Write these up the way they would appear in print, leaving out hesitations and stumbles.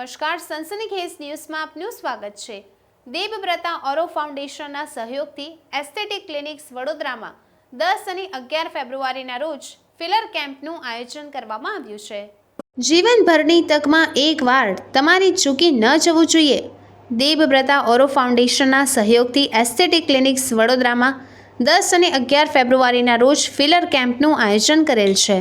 નમસ્કાર, સનસનીખેજ ન્યૂઝમાં આપનું સ્વાગત છે। દેવવ્રતા ઓરો ફાઉન્ડેશનના સહયોગથી એસ્થેટિક ક્લિનિક્સ વડોદરામાં 10 અને 11 ફેબ્રુઆરીના રોજ ફિલર કેમ્પનું આયોજન કરવામાં આવ્યું છે। જીવનભરની તકમાં એકવાર તમારે ચૂકી ન જવું જોઈએ। દેવવ્રતા ઓરો ફાઉન્ડેશનના સહયોગથી એસ્થેટિક ક્લિનિક્સ વડોદરામાં 10 અને 11 ફેબ્રુઆરીના રોજ ફિલર કેમ્પનું આયોજન કરેલ છે।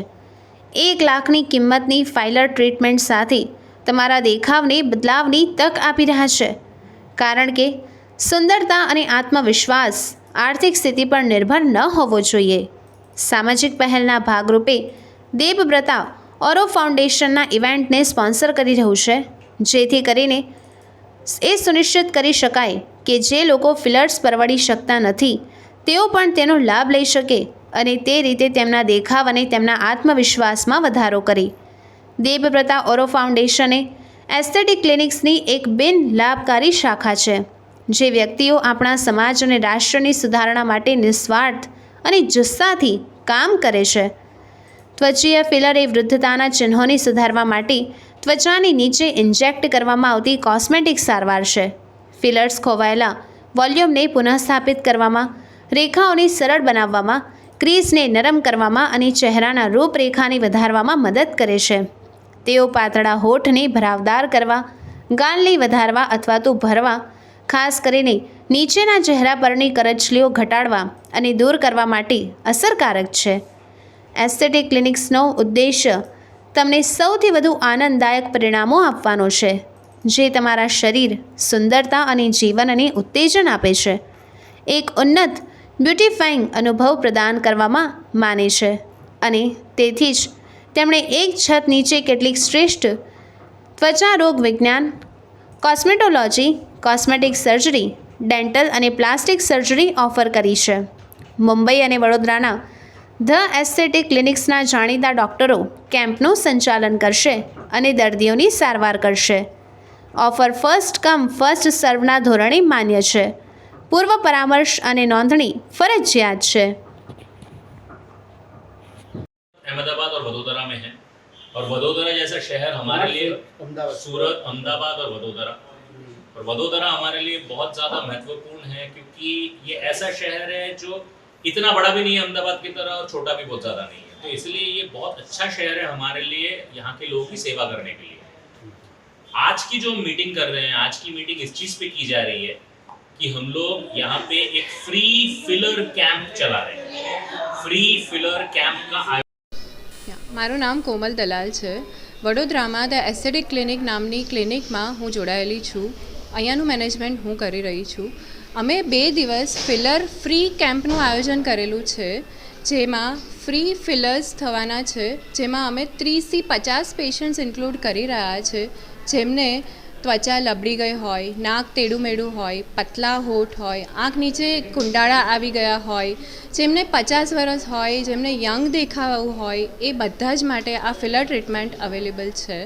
1 લાખની કિંમતની ફાઇલર ટ્રીટમેન્ટ સાથે તમારા દેખાવને બદલાવની તક આપી રહ્યા છે, કારણ કે સુંદરતા અને આત્મવિશ્વાસ આર્થિક સ્થિતિ પર નિર્ભર ન હોવો જોઈએ। સામાજિક પહેલના ભાગરૂપે દેવવ્રતા ઓરો ફાઉન્ડેશનના ઇવેન્ટને સ્પોન્સર કરી રહ્યું છે, જેથી કરીને એ સુનિશ્ચિત કરી શકાય કે જે લોકો ફિલર્સ પરવડી શકતા નથી તેઓ પણ તેનો લાભ લઈ શકે અને તે રીતે તેમના દેખાવ અને તેમના આત્મવિશ્વાસમાં વધારો કરે। દેવવ્રતા ઓરો ફાઉન્ડેશને એસ્થેટિક ક્લિનિક્સની એક બિન લાભકારી શાખા છે, જે વ્યક્તિઓ આપણા સમાજ અને રાષ્ટ્રની સુધારણા માટે નિસ્વાર્થ અને જુસ્સાથી કામ કરે છે। ત્વચીય ફિલર એ વૃદ્ધતાના ચિહ્નોને સુધારવા માટે ત્વચાની નીચે ઇન્જેક્ટ કરવામાં આવતી કોસ્મેટિક સારવાર છે। ફિલર્સ ખોવાયેલા વોલ્યુમને પુનઃસ્થાપિત કરવામાં, રેખાઓને સરળ બનાવવામાં, ક્રીઝને નરમ કરવામાં અને ચહેરાના રૂપરેખાને વધારવામાં મદદ કરે છે। તેઓ પાતળા હોઠને ભરાવદાર કરવા, ગાલને વધારવા અથવા તો ભરવા, ખાસ કરીને નીચેના ચહેરા પરની કરચલીઓ ઘટાડવા અને દૂર કરવા માટે અસરકારક છે। એસ્થેટિક ક્લિનિક્સનો ઉદ્દેશ્ય તમને સૌથી વધુ આનંદદાયક પરિણામો આપવાનો છે, જે તમારા શરીર, સુંદરતા અને જીવનને ઉત્તેજન આપે છે। એક ઉન્નત બ્યુટીફાઇંગ અનુભવ પ્રદાન કરવામાં માને છે અને તેથી જ તેમણે એક છત નીચે કેટલીક શ્રેષ્ઠ ત્વચા રોગ વિજ્ઞાન, કોસ્મેટોલોજી, કોસ્મેટિક સર્જરી, ડેન્ટલ અને પ્લાસ્ટિક સર્જરી ઓફર કરી છે। મુંબઈ અને વડોદરાના ધ એસ્થેટિક ક્લિનિક્સના જાણીતા ડૉક્ટરો કેમ્પનું સંચાલન કરશે અને દર્દીઓની સારવાર કરશે। ઓફર ફર્સ્ટ કમ ફર્સ્ટ સર્વના ધોરણે માન્ય છે। પૂર્વ પરામર્શ અને નોંધણી ફરજિયાત છે। अहमदाबाद और वडोदरा में है, और वडोदरा जैसा शहर हमारे लिए सूरत, अहमदाबाद और वडोदरा हमारे लिए बहुत ज़्यादा महत्वपूर्ण है, क्योंकि ये ऐसा शहर है जो इतना बड़ा भी नहीं है अहमदाबाद की तरह और छोटा भी बहुत ज़्यादा नहीं है, तो इसलिए ये बहुत अच्छा शहर है हमारे लिए, यहाँ के लोगों की सेवा करने के लिए। आज की जो मीटिंग कर रहे हैं, आज की मीटिंग इस चीज़ पे की जा रही है कि हम लोग यहाँ पे एक फ्री फिलर कैंप चला रहे हैं। फ्री फिलर कैंप का મારું નામ કોમલ દલાલ છે। વડોદરામાં ધ એસ્થેટિક ક્લિનિક નામની ક્લિનિકમાં હું જોડાયેલી છું। અહીંયાનું મેનેજમેન્ટ હું કરી રહી છું। અમે 2 દિવસ ફિલર ફ્રી કેમ્પનું આયોજન કરેલું છે, જેમાં ફ્રી ફિલર્સ થવાના છે, જેમાં અમે 30થી 50 પેશન્ટ્સ ઇન્ક્લુડ કરી રહ્યા છે, જેમને ત્વચા લબડી ગઈ હોય, નાક તેડું મેડું હોય, પતલા હોઠ હોય, આંખ નીચે કુંડાળા આવી ગયા હોય, જેમને 50 વર્ષ હોય, જેમને યંગ દેખાવું હોય, એ બધા જ માટે આ ફિલર ટ્રીટમેન્ટ અવેલેબલ છે।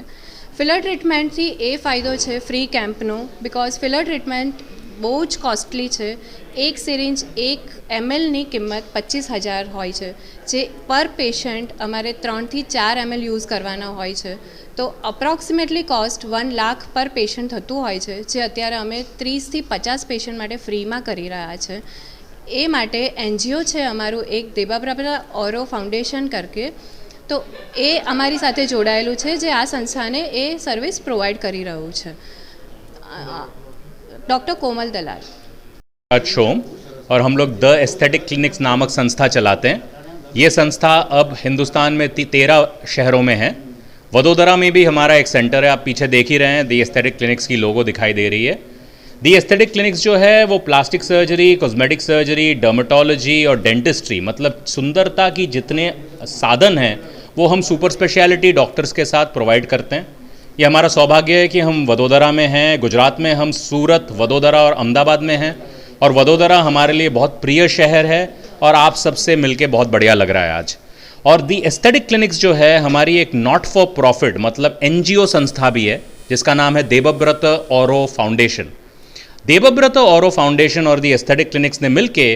ફિલર ટ્રીટમેન્ટથી એ ફાયદો છે ફ્રી કેમ્પનો, બિકોઝ ફિલર ટ્રીટમેન્ટ બહુ જ કોસ્ટલી છે। એક સિરિંજ 1 mlની કિંમત 25,000 હોય છે, જે પર પેશન્ટ અમારે 3થી 4 ml યુઝ કરવાના હોય છે, તો અપ્રોક્સિમેટલી કોસ્ટ 1 લાખ પર પેશન્ટ થતું હોય છે, જે અત્યારે અમે 30થી 50 પેશન્ટ માટે ફ્રીમાં કરી રહ્યા છે। એ માટે એનજીઓ છે અમારું એક દેવવ્રતા ઓરો ફાઉન્ડેશન કરકે, તો એ અમારી સાથે જોડાયેલું છે, જે આ સંસ્થાને એ સર્વિસ પ્રોવાઈડ કરી રહ્યું છે। डॉक्टर कोमल दलाल शोम और हम लोग द एस्थेटिक क्लिनिक्स नामक संस्था चलाते हैं। ये संस्था अब हिंदुस्तान में 13 शहरों में है। वडोदरा में भी हमारा एक सेंटर है, आप पीछे देख ही रहे हैं, द एस्थेटिक क्लिनिक्स की लोगो दिखाई दे रही है। द एस्थेटिक क्लिनिक्स जो है वो plastic surgery, cosmetic surgery, dermatology और डेंटिस्ट्री, मतलब सुंदरता की जितने साधन हैं वो हम सुपर स्पेशलिटी डॉक्टर्स के साथ प्रोवाइड करते हैं। ये हमारा सौभाग्य है कि हम वडोदरा में हैं, गुजरात में हम सूरत, वडोदरा और अहमदाबाद में हैं, और वडोदरा हमारे लिए बहुत प्रिय शहर है और आप सबसे मिलके बहुत बढ़िया लग रहा है आज। और दी एस्थेटिक क्लिनिक्स जो है हमारी एक नॉट फॉर प्रॉफिट मतलब एनजीओ संस्था भी है, जिसका नाम है देवव्रता ओरो फाउंडेशन। देवव्रता ओरो फाउंडेशन और दी एस्थेटिक क्लिनिक्स ने मिलके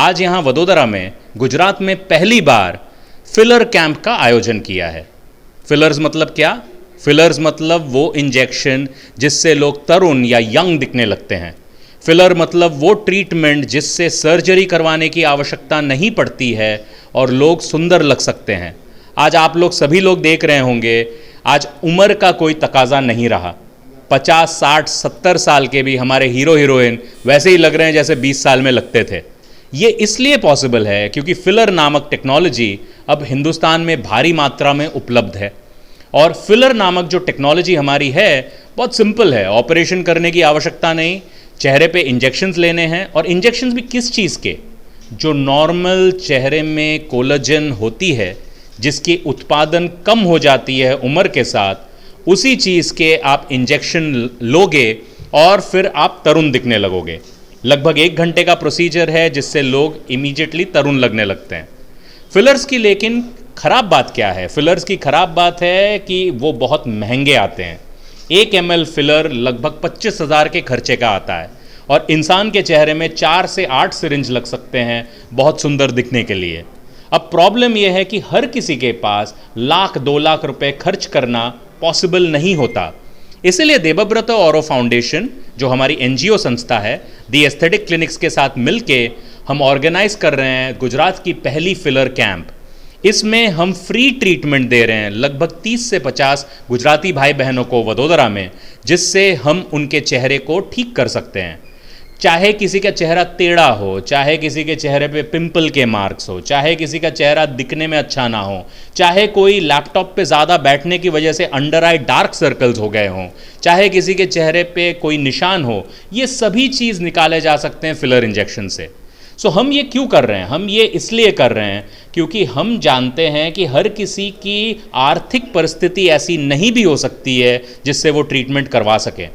आज यहाँ वडोदरा में, गुजरात में पहली बार फिलर कैंप का आयोजन किया है। फिलर्स मतलब क्या? फिलर्स मतलब वो इंजेक्शन जिससे लोग तरुण या यंग दिखने लगते हैं। फिलर मतलब वो ट्रीटमेंट जिससे सर्जरी करवाने की आवश्यकता नहीं पड़ती है और लोग सुंदर लग सकते हैं। आज आप लोग सभी लोग देख रहे होंगे, आज उम्र का कोई तकाजा नहीं रहा। 50, 60, 70 साल के भी हमारे हीरो हीरोइन वैसे ही लग रहे हैं जैसे 20 साल में लगते थे। ये इसलिए पॉसिबल है क्योंकि फिलर नामक टेक्नोलॉजी अब हिंदुस्तान में भारी मात्रा में उपलब्ध है। और फिलर नामक जो टेक्नोलॉजी हमारी है बहुत सिंपल है, ऑपरेशन करने की आवश्यकता नहीं, चेहरे पे इंजेक्शंस लेने हैं। और इंजेक्शंस भी किस चीज़ के? जो नॉर्मल चेहरे में कोलेजन होती है जिसकी उत्पादन कम हो जाती है उम्र के साथ, उसी चीज़ के आप इंजेक्शन लोगे और फिर आप तरुण दिखने लगोगे। लगभग 1 घंटे का प्रोसीजर है जिससे लोग इमीडिएटली तरुण लगने लगते हैं। फिलर्स की लेकिन ख़राब बात क्या है? फिलर्स की ख़राब बात है कि वो बहुत महंगे आते हैं। 1 ml फिलर लगभग 25,000 के खर्चे का आता है और इंसान के चेहरे में 4 से 8 सिरिंज लग सकते हैं बहुत सुंदर दिखने के लिए। अब प्रॉब्लम यह है कि हर किसी के पास लाख 2 लाख रुपए खर्च करना पॉसिबल नहीं होता। इसलिए देबब्रत औरो फाउंडेशन जो हमारी NGO संस्था है, दी एस्थेटिक क्लिनिक्स के साथ मिलके हम ऑर्गेनाइज कर रहे हैं गुजरात की पहली फिलर कैंप। इसमें हम फ्री ट्रीटमेंट दे रहे हैं लगभग 30 से 50 गुजराती भाई बहनों को वडोदरा में, जिससे हम उनके चेहरे को ठीक कर सकते हैं। चाहे किसी का चेहरा टेढ़ा हो, चाहे किसी के चेहरे पे पिंपल के मार्क्स हो, चाहे किसी का चेहरा दिखने में अच्छा ना हो, चाहे कोई लैपटॉप पे ज़्यादा बैठने की वजह से अंडर आई डार्क सर्कल्स हो गए हों, चाहे किसी के चेहरे पे कोई निशान हो, ये सभी चीज़ निकाले जा सकते हैं फिलर इंजेक्शन से। सो हम ये क्यों कर रहे हैं? हम ये इसलिए कर रहे हैं क्योंकि हम जानते हैं कि हर किसी की आर्थिक परिस्थिति ऐसी नहीं भी हो सकती है जिससे वो ट्रीटमेंट करवा सके।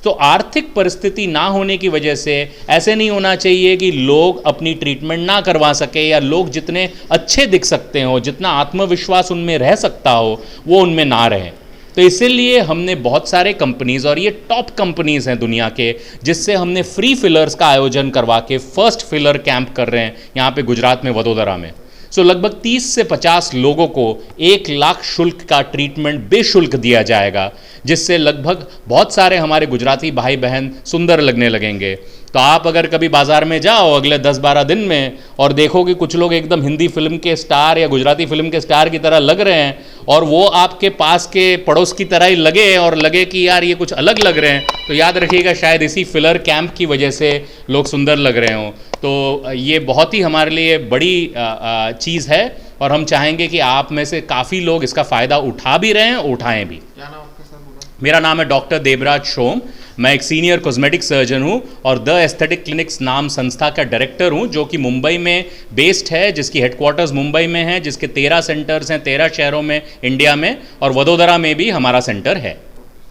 तो आर्थिक परिस्थिति ना होने की वजह से ऐसे नहीं होना चाहिए कि लोग अपनी ट्रीटमेंट ना करवा सके, या लोग जितने अच्छे दिख सकते हो, जितना आत्मविश्वास उनमें रह सकता हो, वो उनमें ना रहे। तो इसीलिए हमने बहुत सारे कंपनीज़, और ये टॉप कंपनीज़ हैं दुनिया के, जिससे हमने फ्री फिलर्स का आयोजन करवा के फर्स्ट फिलर कैंप कर रहे हैं यहाँ पे गुजरात में वडोदरा में। सो लगभग 30 से 50 लोगों को 1 लाख शुल्क का ट्रीटमेंट बेशुल्क दिया जाएगा, जिससे लगभग बहुत सारे हमारे गुजराती भाई बहन सुंदर लगने लगेंगे। तो आप अगर कभी बाज़ार में जाओ अगले 10-12 दिन में और देखो कि कुछ लोग एकदम हिंदी फिल्म के स्टार या गुजराती फिल्म के स्टार की तरह लग रहे हैं, और वो आपके पास के पड़ोस की तरह ही लगे और लगे कि यार ये कुछ अलग लग रहे हैं, तो याद रखिएगा शायद इसी फिलर कैंप की वजह से लोग सुंदर लग रहे हों। तो ये बहुत ही हमारे लिए बड़ी चीज़ है, और हम चाहेंगे कि आप में से काफ़ी लोग इसका फ़ायदा उठा भी रहे हैं, उठाएं भी। क्या नाम आपका सर बोला? मेरा नाम है डॉक्टर देबराज शोम। मैं एक सीनियर कॉस्मेटिक सर्जन हूँ और द एस्थेटिक क्लिनिक्स नाम संस्था का डायरेक्टर हूँ, जो कि मुंबई में बेस्ड है, जिसकी हेडक्वार्टर्स मुंबई में है, जिसके 13 सेंटर्स हैं 13 शहरों में इंडिया में, और वडोदरा में भी हमारा सेंटर है।